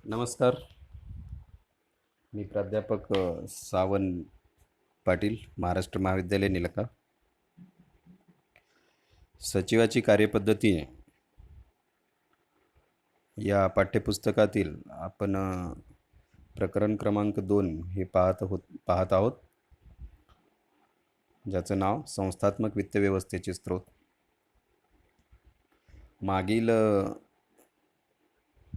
नमस्कार. मी प्राध्यापक सावंत पाटील, महाराष्ट्र महाविद्यालय निलका. सचिवाची कार्यपद्धती या पाठ्यपुस्तकातील आपण प्रकरण क्रमांक 2 हे पाहत आहोत, ज्याचं नाव संस्थात्मक वित्तव्यवस्थेचे स्रोत. मागील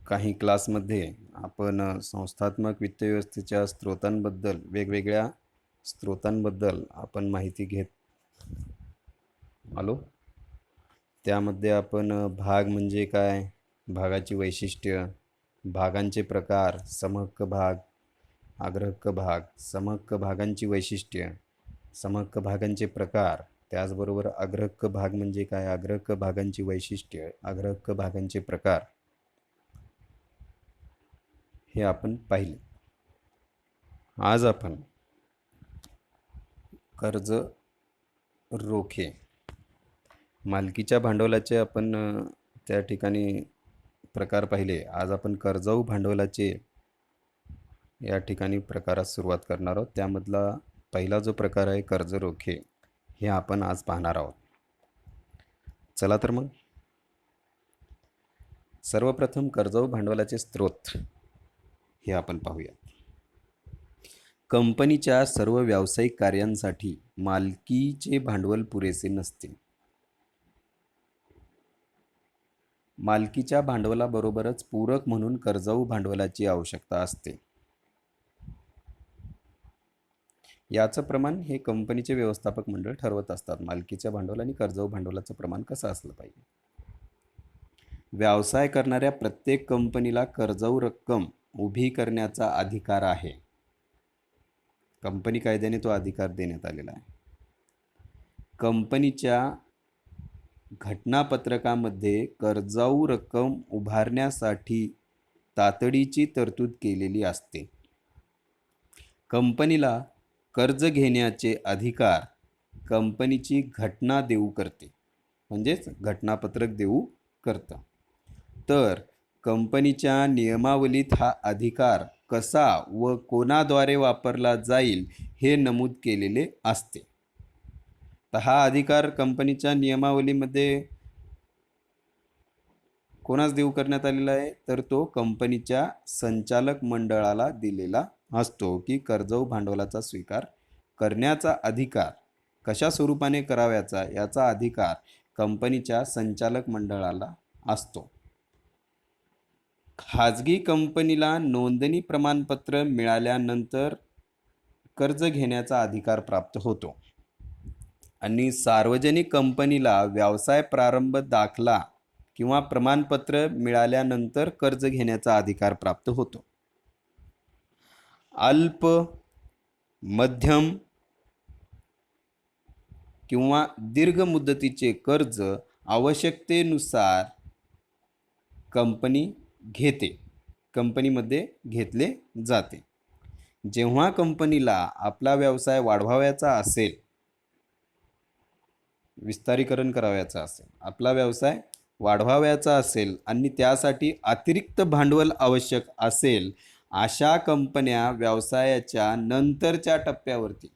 काही क्लासमध्ये आपण संस्थात्मक वित्तव्यवस्थेच्या स्रोतांबद्दल, वेगवेगळ्या स्रोतांबद्दल आपण माहिती घेत आलो. त्यामध्ये आपण भाग म्हणजे काय, भागाची वैशिष्ट्य, भागांचे प्रकार, समहक्क भाग, अग्रहक्क भाग, समहक्क भागांची वैशिष्ट्य, समहक्क भागांचे प्रकार, त्याचबरोबर अग्रहक्क भाग म्हणजे काय, अग्रहक्क भागांची वैशिष्ट्य, अग्रहक्क भागांचे प्रकार हे आपण पाहिले. आज आपण कर्ज रोखे, मालकीच्या भांडवलाचे आपण त्या ठिकाणी प्रकार पाहिले. आज आपण कर्जाऊ भांडवलाचे या ठिकाणी प्रकारास सुरुवात करणार आहोत. त्यामधला पहिला जो प्रकार आहे कर्ज रोखे, हे आपण आज पाहणार आहोत. चला तर मग सर्वप्रथम कर्जाऊ भांडवलाचे स्रोत हे आपण पाहूया. कंपनीच्या सर्व व्यावसायिक कार्यांसाठी मालकीचे भांडवल पुरेसे नसते. मालकीच्या भांडवलाबरोबरच पूरक म्हणून कर्जाऊ भांडवलाची आवश्यकता असते. याचं प्रमाण हे कंपनीचे व्यवस्थापक मंडळ ठरवत असतात. मालकीच्या भांडवल आणि कर्जाऊ भांडवलाचं प्रमाण कसं असलं पाहिजे. व्यवसाय करणाऱ्या प्रत्येक कंपनीला कर्जाऊ रक्कम उभी करण्याचा अधिकार आहे. कंपनी कायद्याने तो अधिकार देण्यात आलेला आहे. कंपनीच्या घटनापत्रकामध्ये कर्जाऊ रक्कम उभारण्यासाठी तातडीची तरतूद केलेली असते. कंपनीला कर्ज घेण्याचे अधिकार कंपनीची घटना देऊ करते, म्हणजेच घटनापत्रक देऊ करतं. तर कंपनीच्या नियमावलीत हा अधिकार कसा व कोणाद्वारे वापरला जाईल हे नमूद केलेले असते. तर हा अधिकार कंपनीच्या नियमावलीमध्ये कोणास देऊ करण्यात आलेला आहे, तर तो कंपनीच्या संचालक मंडळाला दिलेला असतो की कर्जाऊ भांडवलाचा स्वीकार करण्याचा अधिकार कशा स्वरूपाने करावयाचा याचा अधिकार कंपनीच्या संचालक मंडळाला असतो. खाजगी कंपनीला नोंदणी प्रमाणपत्र मिळाल्यानंतर कर्ज घेण्याचा अधिकार प्राप्त होतो आणि सार्वजनिक कंपनीला व्यवसाय प्रारंभ दाखला किंवा प्रमाणपत्र मिळाल्यानंतर कर्ज घेण्याचा अधिकार प्राप्त होतो. अल्प, मध्यम किंवा दीर्घ मुदतीचे कर्ज आवश्यकतेनुसार कंपनी घेते, कंपनीमध्ये घेतले जाते. जेव्हा कंपनीला आपला व्यवसाय वाढवायचा असेल, विस्तारीकरण करावयाचा असेल, आपला व्यवसाय वाढवायचा असेल आणि त्यासाठी अतिरिक्त भांडवल आवश्यक असेल, अशा कंपन्या व्यवसायाच्या नंतरच्या टप्प्यावरती,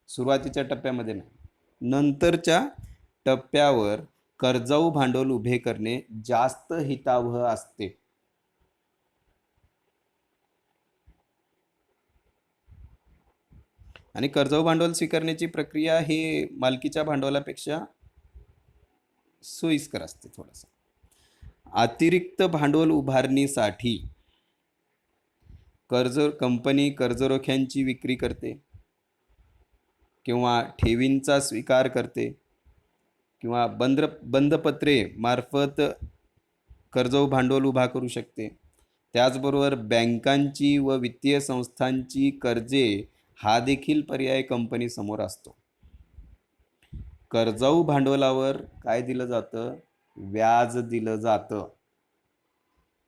सुरुवातीच्या टप्प्यामध्ये नाही, नंतरच्या टप्प्यावर कर्जाऊ भांडवल उभे करणे जास्त हितावह असते. आणि कर्जाऊ भांडवल स्वीकारण्याची प्रक्रिया ही मालकीच्या भांडवलापेक्षा सोयीस्कर असते. थोडंसं अतिरिक्त भांडवल उभारणीसाठी कंपनी कर्जरोख्यांची विक्री करते किंवा ठेवींचा स्वीकार करते किंवा बंधपत्रे मार्फत कर्जाऊ भांडवल उभा करू शकते. त्याचबरोबर बँकांची व वित्तीय संस्थांची कर्जे हा देखील पर्याय कंपनी समोर असतो. कर्जाऊ भांडवलावर काय दिलं जातं? व्याज दिलं जातं.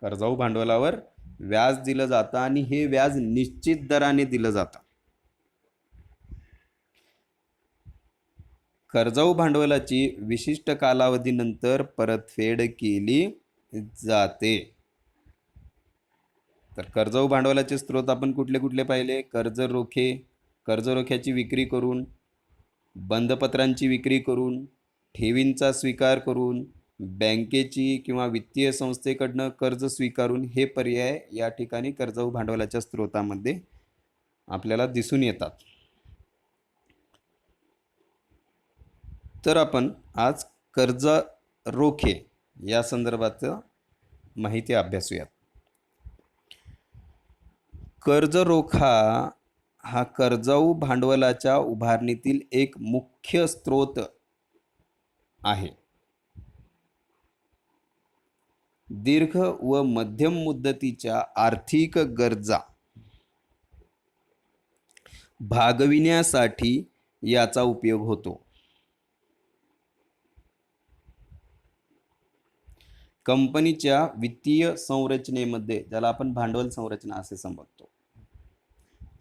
कर्जाऊ भांडवलावर व्याज दिलं जातं आणि हे व्याज निश्चित दराने दिलं जातं. कर्जाऊ भांडवलाची विशिष्ट कालावधीनंतर परतफेड केली जाते. तर कर्जाऊ भांडवलाचे स्रोत आपण कुठले कुठले पाहिले? कर्ज रोखे, कर्ज रोख्याची विक्री करून, बंधपत्रांची विक्री करून, ठेवींचा स्वीकार करून, बँकेची किंवा वित्तीय संस्थेकडनं कर्ज स्वीकारून, हे पर्याय या ठिकाणी कर्जाऊ भांडवलाच्या स्रोतामध्ये आपल्याला दिसून येतात. तर आपण आज कर्ज रोखे या संदर्भात माहिती अभ्यासूयात. कर्ज रोखा हा कर्जाऊ भांडवलाच्या उभारणीतील एक मुख्य स्रोत आहे. दीर्घ व मध्यम मुदतीच्या आर्थिक गरजा भागविण्यासाठी याचा उपयोग होतो. कंपनीच्या वित्तीय संरचनेमध्ये, ज्याला आपण भांडवल संरचना असे संबोधतो,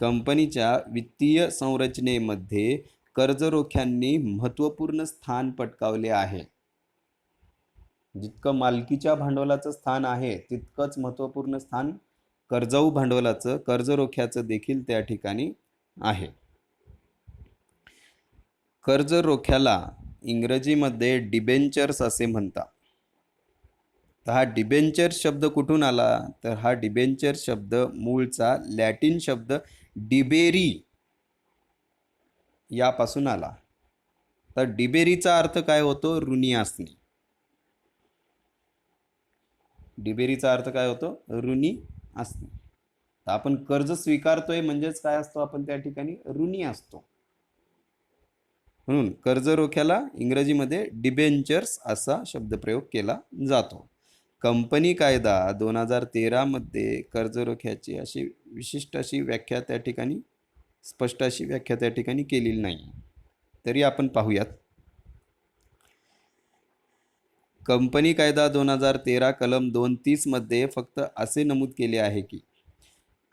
कंपनीच्या वित्तीय संरचनेमध्ये कर्जरोख्यांनी महत्त्वपूर्ण स्थान पटकावले आहे. जितकं मालकीच्या भांडवलाचं स्थान आहे तितकंच महत्त्वपूर्ण स्थान कर्जाऊ भांडवलाचं, कर्जरोख्याचं देखील त्या ठिकाणी आहे. कर्जरोख्याला इंग्रजीमध्ये डिबेंचर्स असे म्हणतात. तर हा डिबेंचर शब्द कुठून आला? तर हा डिबेंचर शब्द मूळचा लॅटिन शब्द डिबेरी यापासून आला. तर डिबेरीचा अर्थ काय होतो? ऋणी असणे. डिबेरीचा अर्थ काय होतो? ऋणी असणे. तर आपण कर्ज स्वीकारतोय म्हणजेच काय असतो? आपण त्या ठिकाणी ऋणी असतो. म्हणून कर्ज रोख्याला इंग्रजीमध्ये डिबेंचर्स असा शब्दप्रयोग केला जातो. कंपनी कायदा 2013 मध्ये कर्ज रोख्याची अशी विशिष्ट अशी व्याख्या त्या ठिकाणी, स्पष्ट अशी व्याख्या त्या ठिकाणी केलेली नाही. तरी आपण पाहूयात. कंपनी कायदा 2013 कलम 230 मध्ये फक्त असे नमूद केले आहे की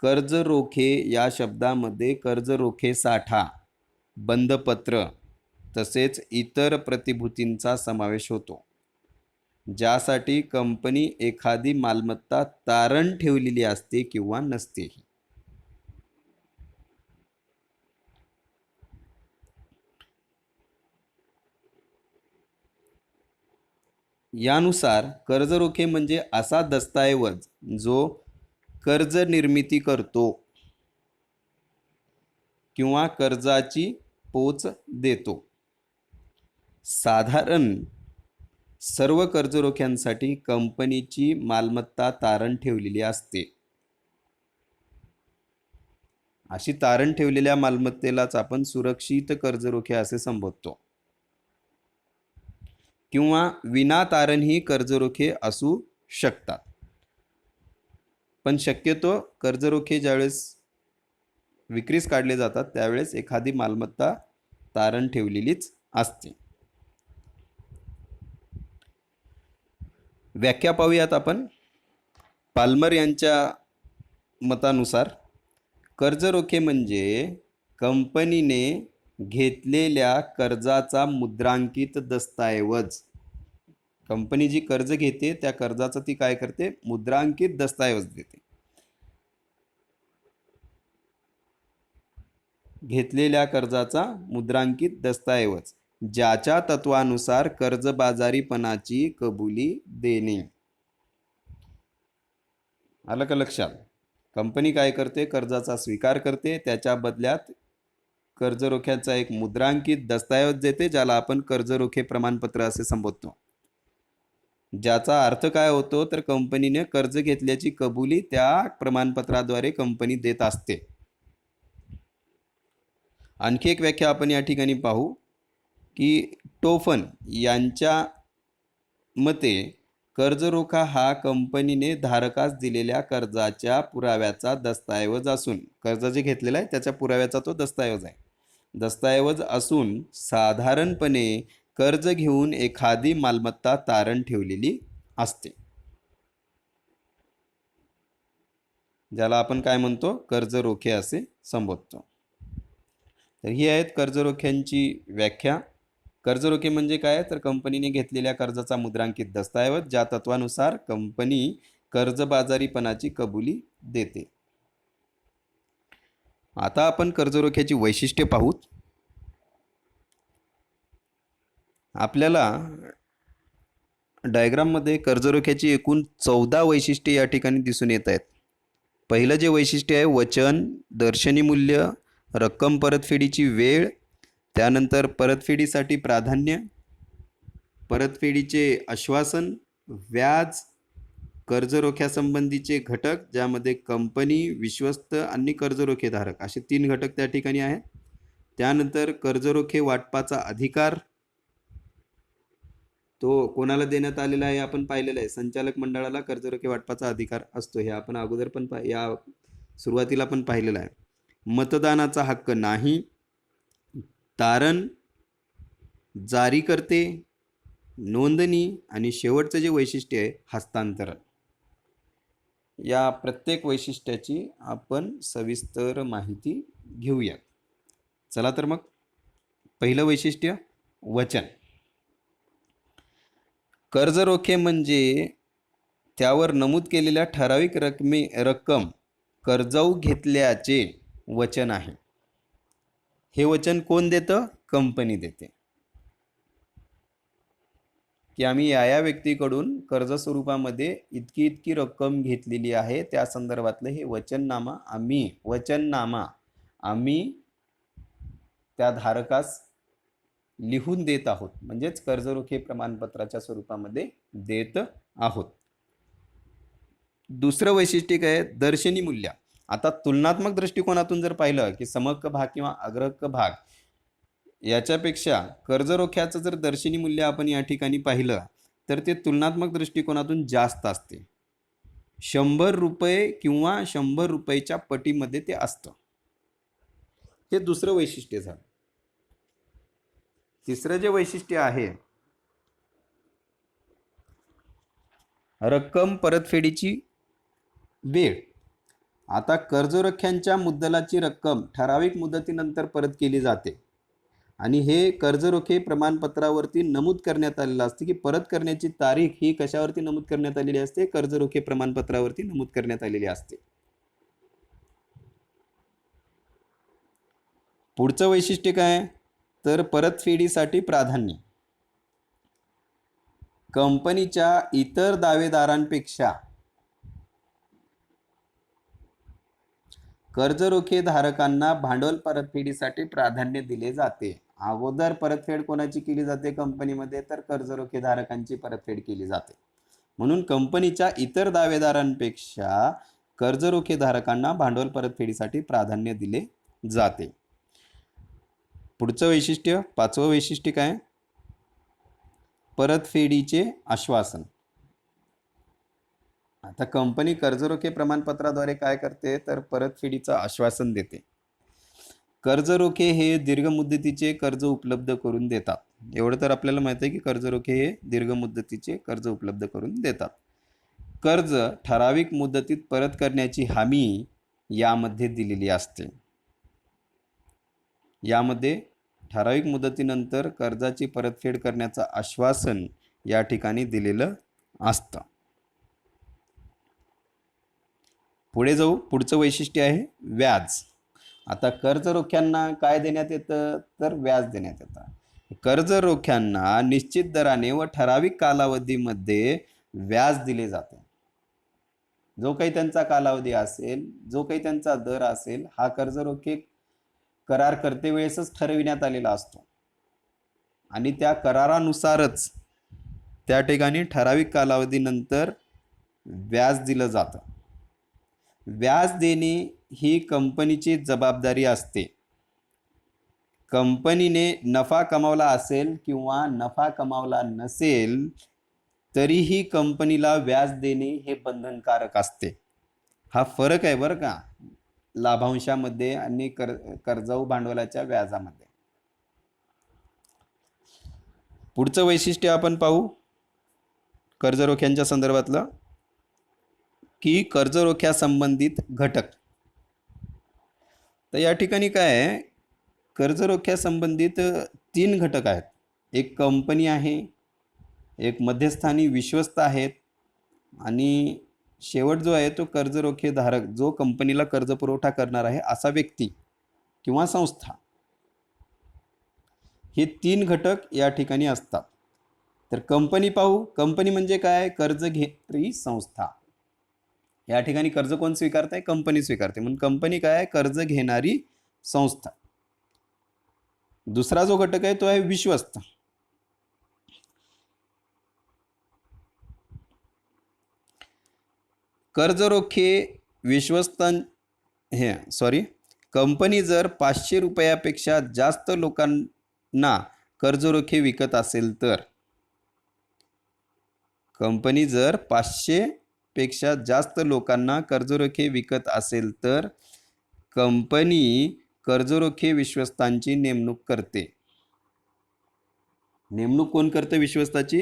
कर्ज रोखे या शब्दामध्ये कर्ज रोखे साठा, बंधपत्र तसेच इतर प्रतिभूतींचा समावेश होतो, ज्यासाठी कंपनी एखादी मालमत्ता तारण ठेवलेली असते किंवा नसतेही. यानुसार कर्ज रोखे म्हणजे असा दस्तऐवज जो कर्ज निर्मिती करतो किंवा कर्जाची पोच देतो. साधारण सर्व कर्जरोख्यांसाठी कंपनीची मालमत्ता तारण ठेवलेली असते. अशी तारण ठेवलेल्या मालमत्तेलाच आपण सुरक्षित कर्जरोखे असे संबोधतो. किंवा विनातारणही कर्जरोखे असू शकतात. पण शक्यतो कर्जरोखे ज्यावेळेस विक्रीस काढले जातात त्यावेळेस एखादी मालमत्ता तारण ठेवलेलीच असते. व्याख्या पाहूयात आपण. पाल्मर यांच्या मतानुसार कर्जरोखे म्हणजे कंपनीने घेतलेल्या कर्जाचा मुद्रांकित दस्तऐवज. कंपनी जी कर्ज घेते त्या कर्जाचा ती काय करते? मुद्रांकित दस्तऐवज देते. घेतलेल्या कर्जाचा मुद्रांकित दस्तऐवज ज्याच्या तत्वानुसार कर्जबाजारीपणाची कबुली देणे. आलं का लक्षात? कंपनी काय करते? कर्जाचा स्वीकार करते, त्याच्या बदल्यात कर्जरोख्याचा एक मुद्रांकित दस्तऐवज देते, ज्याला आपण कर्जरोखे प्रमाणपत्र असे संबोधतो. ज्याचा अर्थ काय होतो? तर कंपनीने कर्ज घेतल्याची कबुली त्या प्रमाणपत्राद्वारे कंपनी देत असते. आणखी एक व्याख्या आपण या ठिकाणी पाहू की टोफन यांच्या मते कर्जरोखा हा कंपनीने धारकास दिलेल्या कर्जाच्या पुराव्याचा दस्तऐवज असून, कर्ज जे घेतलेला आहे त्याच्या पुराव्याचा तो दस्तऐवज आहे. दस्तऐवज असून साधारणपणे कर्ज घेऊन एखादी मालमत्ता तारण ठेवलेली असते, ज्याला आपण काय म्हणतो? कर्जरोखे असे संबोधतो. तर ही आहेत कर्जरोख्यांची व्याख्या. कर्जरोखे म्हणजे काय? तर कंपनीने घेतलेल्या कर्जाचा मुद्रांकित दस्तऐवज ज्या तत्वानुसार कंपनी कर्जबाजारीपणाची कबुली देते. आता आपण कर्जरोख्याची वैशिष्ट्ये पाहूत. आपल्याला डायग्राममध्ये कर्जरोख्याची एकूण 14 वैशिष्ट्ये या ठिकाणी दिसून येत आहेत. पहिलं जे वैशिष्ट्य आहे वचन, दर्शनी मूल्य, रक्कम परतफेडीची वेळ, त्यानंतर परतफेडीसाठी प्राधान्य, परतफेडीचे आश्वासन, व्याज, कर्जरोख्यासंबंधीचे घटक ज्यामध्ये कंपनी, विश्वस्त आणि कर्जरोखेधारक असे 3 घटक त्या ठिकाणी आहेत. त्यानंतर कर्जरोखे वाटपाचा अधिकार, तो कोणाला देण्यात आलेला आहे आपण पाहिलेलं आहे. संचालक मंडळाला कर्जरोखे वाटपाचा अधिकार असतो, हे आपण अगोदर पण या सुरुवातीला पण पाहिलेलं आहे. मतदानाचा हक्क नाही. तारण, जारी करते, नोंदणी आणि शेवटचं जे वैशिष्ट्य आहे हस्तांतरण. या प्रत्येक वैशिष्ट्याची आपण सविस्तर माहिती घेऊया. चला तर मग पहिलं वैशिष्ट्य वचन. कर्जरोखे म्हणजे त्यावर नमूद केलेल्या ठराविक रक्कम कर्जाऊ घेतल्याचे वचन आहे. हे वचन कोण देतं? कंपनी देते की आम्ही या व्यक्तीकडून कर्ज स्वरूपामध्ये इतकी रक्कम घेतलेली आहे, त्या संदर्भातलं हे वचननामा आम्ही त्या धारकास लिहून देत आहोत, म्हणजेच कर्जरोखे प्रमाणपत्राच्या स्वरूपामध्ये देत आहोत. दुसरं वैशिष्ट्य काय? दर्शनी मूल्य. आता तुलनात्मक दृष्टिकोनातून जर पाहिलं की समहक्क भाग किंवा अग्रहक्क भाग याच्यापेक्षा कर्जरोख्याचं जर दर्शनी मूल्य आपण या ठिकाणी पाहिलं तर ते तुलनात्मक दृष्टिकोनातून जास्त असते. 100 रुपये किंवा 100 रुपयेच्या पटीमध्ये ते असतं. हे दुसरं वैशिष्ट्य झालं. तिसरं जे वैशिष्ट्य आहे रक्कम परतफेडीची वेळ. आता कर्जरोख्यांच्या मुद्दलाची रक्कम ठराविक मुदतीनंतर परत केली जाते आणि हे कर्जरोखे प्रमाणपत्रावरती नमूद करण्यात आलेलं असते की परत करण्याची तारीख ही कशावरती नमूद करण्यात आलेली असते? कर्जरोखे प्रमाणपत्रावरती नमूद करण्यात आलेली असते. पुढचं वैशिष्ट्य काय? तर परतफेडीसाठी प्राधान्य. कंपनीच्या इतर दावेदारांपेक्षा कर्जरोखे धारकांना भांडवल परतफेडीसाठी प्राधान्य दिले जाते. अगोदर परतफेड कोणाची केली जाते कंपनीमध्ये? तर कर्जरोखे धारकांची परतफेड केली जाते. म्हणून कंपनीच्या इतर दावेदारांपेक्षा कर्जरोखे धारकांना भांडवल परतफेडीसाठी प्राधान्य दिले जाते. पुढचं वैशिष्ट्य, पाचवं वैशिष्ट्य काय? परतफेडीचे आश्वासन. आता कंपनी कर्जरोखे प्रमाणपत्राद्वारे काय करते? तर परतफेडीचं आश्वासन देते. कर्जरोखे हे दीर्घ मुदतीचे कर्ज उपलब्ध करून देतात. एवढं तर आपल्याला माहिती आहे की कर्जरोखे हे दीर्घ मुदतीचे कर्ज उपलब्ध करून देतात. कर्ज ठराविक मुदतीत परत करण्याची हमी यामध्ये दिलेली असते. यामध्ये ठराविक मुदतीनंतर कर्जाची परतफेड करण्याचं आश्वासन या ठिकाणी दिलेलं असतं. पुढे जाऊ. पुढचं वैशिष्ट्य आहे व्याज. आता कर्जरोख्यांना काय देण्यात येतं? तर व्याज देण्यात येतं. कर्जरोख्यांना निश्चित दराने व ठराविक कालावधीमध्ये व्याज दिले जाते. जो काही त्यांचा कालावधी असेल, जो काही त्यांचा दर असेल, हा कर्जरोखे करार करते वेळेसच ठरविण्यात आलेला असतो आणि त्या करारानुसारच त्या ठिकाणी ठराविक कालावधीनंतर व्याज दिलं जातं. व्याज देणे ही कंपनीची जबाबदारी असते. कंपनीने नफा कमावला असेल किंवा नफा कमावला नसेल तरीही कंपनीला व्याज देणे हे बंधनकारक असते. हा फरक आहे बरं का लाभांशामध्ये आणि कर्जाऊ भांडवलाच्या व्याजामध्ये. पुढचं वैशिष्ट्य आपण पाहू कर्जरोख्यांच्या संदर्भातलं की कर्जरोख्या संबंधित घटक. तर या ठिकाणी काय आहे? कर्जरोख्या संबंधित 3 घटक आहेत. एक कंपनी आहे, एक मध्यस्थानी विश्वस्त आहेत आणि शेवट जो आहे तो कर्जरोखे धारक, जो कंपनीला कर्ज पुरवठा करणार आहे असा व्यक्ती किंवा संस्था, हे 3 घटक या ठिकाणी असतात. तर कंपनी पाहू. कंपनी म्हणजे काय? कर्ज घेणारी संस्था. या ठिकाणी कर्ज कोण स्वीकारते? कंपनी स्वीकारते. म्हणून कंपनी काय आहे? कर्ज घेणारी संस्था. दुसरा जो घटक आहे तो आहे विश्वस्त. कर्जरोखे कंपनी जर 500 रुपयापेक्षा जास्त लोकांना कर्जरोखे विकत असेल तर, कंपनी जर 500 पेक्षा जास्त लोकांना कर्जरोखे विकत असेल तर कंपनी कर्जरोखे विश्वस्तांची नेमणूक करते. नेमणूक कोण करते विश्वस्ताची?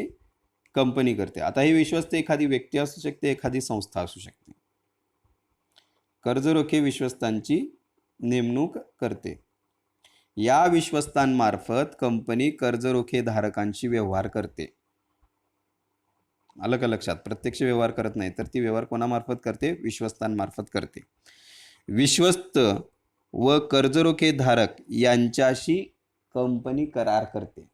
कंपनी करते. आता ही विश्वस्त एखादी व्यक्ती असू शकते, एखादी संस्था असू शकते. कर्जरोखे विश्वस्तांची नेमणूक करते. या विश्वस्तांमार्फत कंपनी कर्जरोखे धारकांशी व्यवहार करते. आलं का लक्षात? प्रत्यक्ष व्यवहार करत नाही, तर ती व्यवहार कोणामार्फत करते? विश्वस्तांमार्फत करते. विश्वस्त व कर्जरोखे धारक यांच्याशी कंपनी करार करते.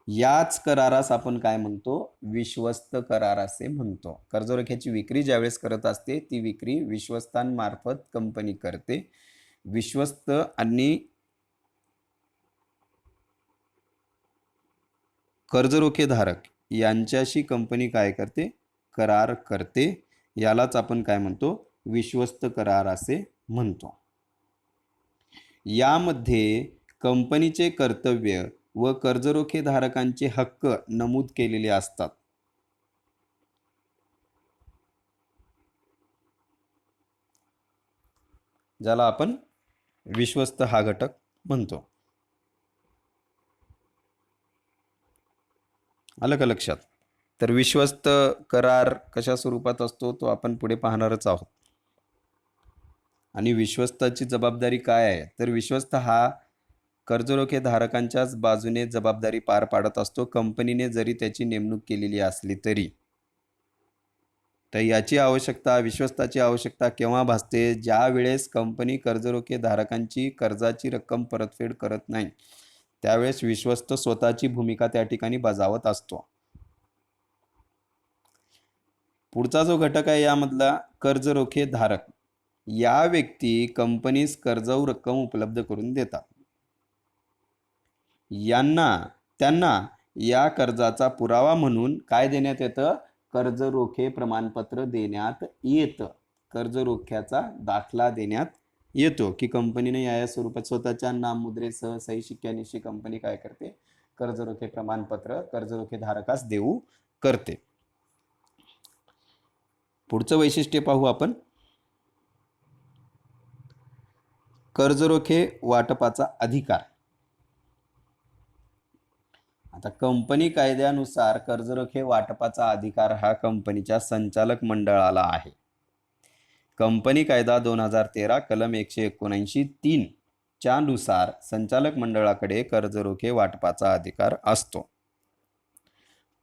याच करारास आपण काय म्हणतो? विश्वस्त करार असे म्हणतो. कर्जरोख्याची विक्री ज्यावेळेस करत असते, ती विक्री विश्वस्तांमार्फत कंपनी करते. विश्वस्त आणि कर्जरोखे धारक यांच्याशी कंपनी काय करते? करार करते. यालाच आपण काय म्हणतो? विश्वस्त करार असे म्हणतो. यामध्ये कंपनीचे कर्तव्य व कर्जरोखे धारकांचे हक्क नमूद केलेले असतात. ज्याला आपण विश्वस्त हा घटक म्हणतो. आलं का लक्षात? तर विश्वस्त करार कशा स्वरूपात असतो तो आपण पुढे पाहणारच आहोत. आणि विश्वस्ताची जबाबदारी काय आहे? तर विश्वस्त हा कर्जरोखे धारकांच्याच बाजूने जबाबदारी पार पाडत असतो, कंपनीने जरी त्याची नेमणूक केलेली असली तरी. तर याची आवश्यकता, विश्वस्ताची आवश्यकता केव्हा भासते? ज्या वेळेस कंपनी कर्जरोखे धारकांची कर्जाची रक्कम परतफेड करत नाही, त्यावेळेस विश्वस्त स्वतःची भूमिका त्या ठिकाणी बजावत असतो. पुढचा जो घटक आहे यामधला कर्जरोखे धारक, या व्यक्ती कंपनीस कर्जाऊ रक्कम उपलब्ध करून देतात. त्यांना या कर्जाचा पुरावा म्हणून काय देण्यात येतं? कर्जरोखे प्रमाणपत्र देण्यात येतं. कर्जरोख्याचा दाखला देण्यात येतो की कंपनीने या स्वरूपात स्वतःच्या नाममुद्रेसह सही शिक्क्यानिशी कंपनी काय करते? कर्जरोखे प्रमाणपत्र कर्जरोखे धारकास देऊ करते. पुढचं वैशिष्ट्य पाहू आपण. कर्जरोखे वाटपाचा अधिकार. आता कंपनी कायद्यानुसार कर्जरोखे वाटपाचा अधिकार हा कंपनीच्या संचालक मंडळाला आहे. कंपनी कायदा 2013 कलम 179(3) च्या नुसार संचालक मंडळाकडे कर्जरोखे वाटपाचा अधिकार असतो.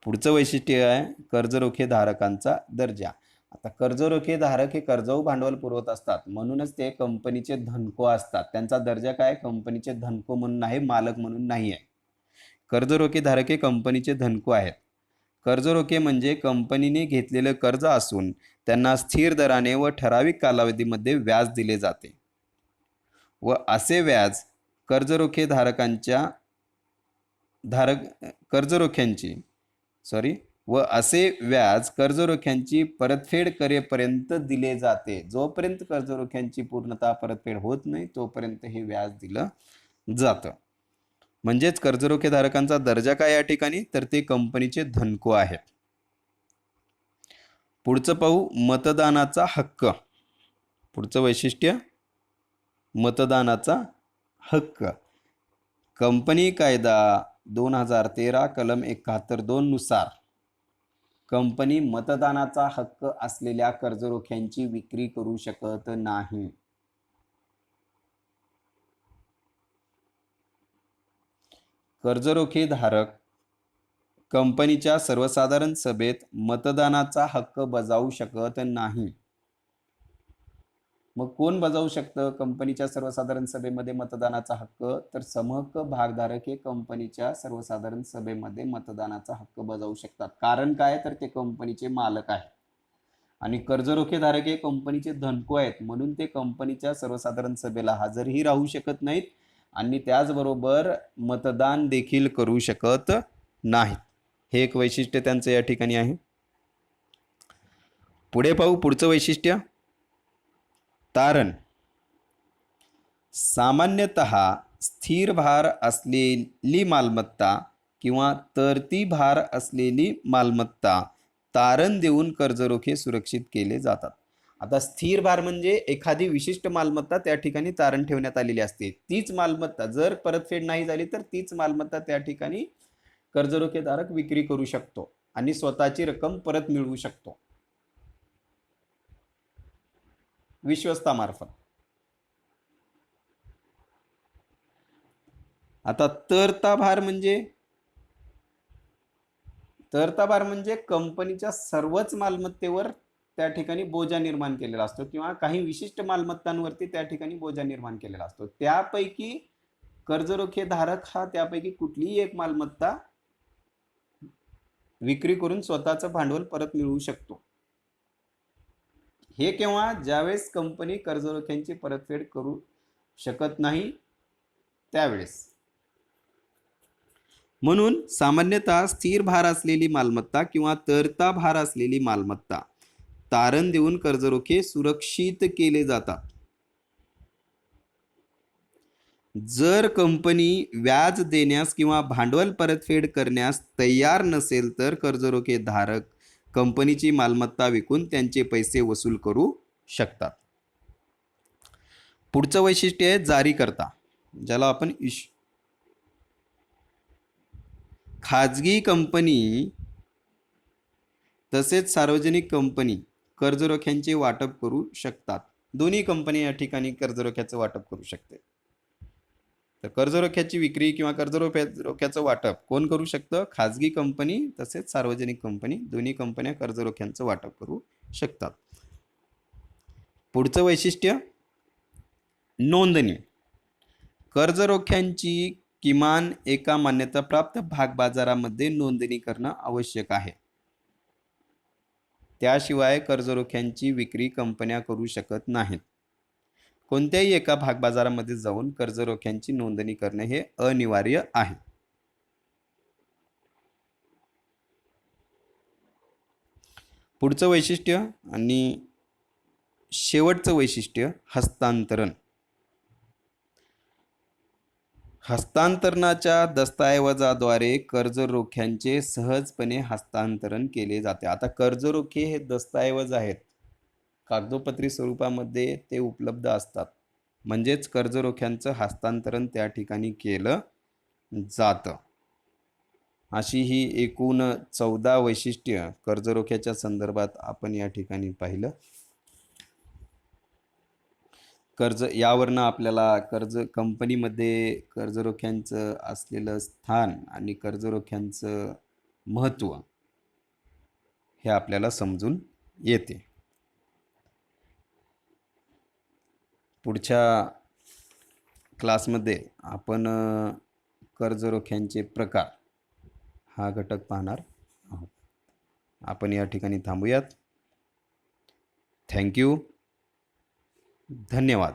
पुढचं वैशिष्ट्य आहे कर्जरोखे धारकांचा दर्जा. आता कर्जरोखे धारक हे कर्जाऊ भांडवल पुरवत असतात, म्हणूनच ते कंपनीचे धनको असतात. त्यांचा दर्जा काय? कंपनीचे धनको म्हणून आहे, मालक म्हणून नाही आहे. कर्जरोखे धारक हे कंपनीचे धनको आहेत. कर्जरोखे म्हणजे कंपनीने घेतलेले कर्ज असून त्यांना स्थिर दराने व ठराविक कालावधीमध्ये व्याज दिले जाते व असे व्याज कर्जरोखे कर्जरोख्यांची परतफेड करेपर्यंत दिले जाते. जोपर्यंत कर्जरोख्यांची पूर्णतः परतफेड होत नाही तोपर्यंत हे व्याज दिलं जातं. म्हणजेच कर्जरोखे धारकांचा दर्जा काय या ठिकाणी? तर ते कंपनीचे धनको आहेत. पुढचं पाहू मतदानाचा हक्क. पुढचं वैशिष्ट्य मतदानाचा हक्क. कंपनी कायदा 2013 कलम 71(2) नुसार कंपनी मतदानाचा हक्क असलेल्या कर्जरोख्यांची विक्री करू शकत नाही. कर्जरोखे धारक कंपनीच्या सर्वसाधारण सभेत मतदानाचा हक्क बजावू शकत नाही. मग कोण बजावू शकतं कंपनीच्या सर्वसाधारण सभेमध्ये मतदानाचा हक्क? तर समहक्क भागधारक हे कंपनीच्या सर्वसाधारण सभेमध्ये मतदानाचा हक्क बजावू शकतात. कारण काय? तर ते कंपनीचे मालक आहेत आणि कर्जरोखेधारक हे कंपनीचे धनको आहेत, म्हणून ते कंपनीच्या सर्वसाधारण सभेला हजरही राहू शकत नाहीत आणि त्याचबरोबर मतदान देखील करू शकत नाहीत. हे एक वैशिष्ट्य त्यांचं या ठिकाणी आहे. पुढे पाहू पुढचं वैशिष्ट्य. तारण. सामान्यतः स्थिर भार असलेली मालमत्ता किंवा तरती भार असलेली मालमत्ता तारण देऊन कर्जरोखे सुरक्षित केले जातात. आता स्थिर भार म्हणजे एखादी विशिष्ट मालमत्ता त्या ठिकाणी तारण ठेवण्यात आलेली असते. तीच मालमत्ता जर परतफेड नाही झाली तर तीच मालमत्ता त्या ठिकाणी कर्जरोखेधारक विक्री करू शकतो आणि स्वतःची रक्कम परत मिळवू शकतो विश्वस्तामार्फत. आता तरता भार म्हणजे कंपनीच्या सर्वच मालमत्तेवर त्या ठिकाणी बोजा निर्माण केलेला असतो किंवा काही विशिष्ट मालमत्तांवरती त्या ठिकाणी बोजा निर्माण केलेला असतो. त्यापैकी कर्जरोखेधारक हा त्यापैकी कुठलीही एक मालमत्ता विक्री करून स्वतःचं भांडवल परत मिळवू शकतो. हे केव्हा? ज्यावेळेस कंपनी कर्जरोख्यांची परतफेड करू शकत नाही त्यावेळेस. म्हणून सामान्यतः स्थिर भार असलेली मालमत्ता किंवा तरता भार असलेली मालमत्ता तारण देऊन कर्जरोखे सुरक्षित केले जातात. जर कंपनी व्याज देण्यास किंवा भांडवल परतफेड करण्यास तयार नसेल तर कर्जरोखे धारक कंपनीची मालमत्ता विकून त्यांचे पैसे वसूल करू शकतात. पुढचं वैशिष्ट्य आहे जारीकर्ता, ज्याला आपण खाजगी कंपनी तसेच सार्वजनिक कंपनी कर्जरोख्यांचे वाटप करू शकतात. दोन्ही कंपनी या ठिकाणी कर्जरोख्याचं वाटप करू शकते. तर कर्जरोख्याची विक्री किंवा कर्जरोख्याचं वाटप कोण करू शकतं? खाजगी कंपनी तसेच सार्वजनिक कंपनी, दोन्ही कंपन्या कर्जरोख्यांचं वाटप करू शकतात. पुढचं वैशिष्ट्य नोंदणी. कर्जरोख्यांची किमान एका मान्यताप्राप्त भागबाजारामध्ये नोंदणी करणं आवश्यक आहे. त्याशिवाय कर्जरोख्यांची विक्री कंपन्या करू शकत नाहीत. कोणत्याही एका भागबाजारामध्ये जाऊन कर्जरोख्यांची नोंदणी करणे हे अनिवार्य आहे. पुढचं वैशिष्ट्य आणि शेवटचं वैशिष्ट्य हस्तांतरण. हस्तांतरणाच्या दस्तऐवजाद्वारे कर्जरोख्यांचे सहजपणे हस्तांतरण केले जाते. आता कर्जरोखे हे दस्तऐवज आहेत, कागदोपत्री स्वरूपामध्ये ते उपलब्ध असतात, म्हणजेच कर्जरोख्यांचं हस्तांतरण त्या ठिकाणी केलं जातं. अशी ही एकूण 14 वैशिष्ट्य कर्जरोख्याच्या संदर्भात आपण या ठिकाणी पाहिलं. यावरनं आपल्याला कंपनीमध्ये कर्जरोख्यांचं असलेलं स्थान आणि कर्जरोख्यांचं महत्त्व हे आपल्याला समजून येते. पुढच्या क्लासमध्ये आपण कर्जरोख्यांचे प्रकार हा घटक पाहणार आहोत. आपण या ठिकाणी थांबूयात. थँक्यू. धन्यवाद.